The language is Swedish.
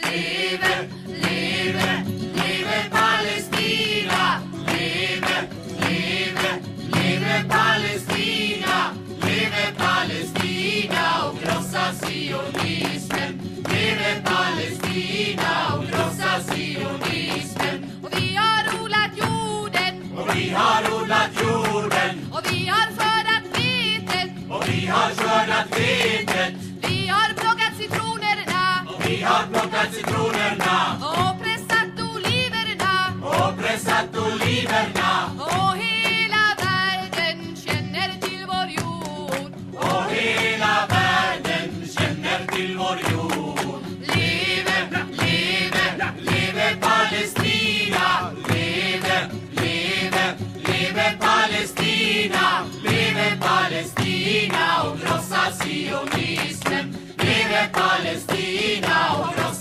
Leve, leve, leve Palestina. Leve, leve, leve Palestina. Leve Palestina och krossa sionismen. Leve Palestina och krossa sionismen. Och vi har odlat jorden. Och vi har odlat jorden. Och vi har skördat vetet. Och vi har skördat vetet. Vi har plockat citronerna. Och vi har plockat citronerna. Och pressat oliverna. Och pressat oliverna. Och hela världen känner till vår jord. Och hela världen känner till vår jord. Leve, leve, leve Palestina. Leve, leve, leve Palestina. Leve Palestina och krossa sionismen. Leve Palestina.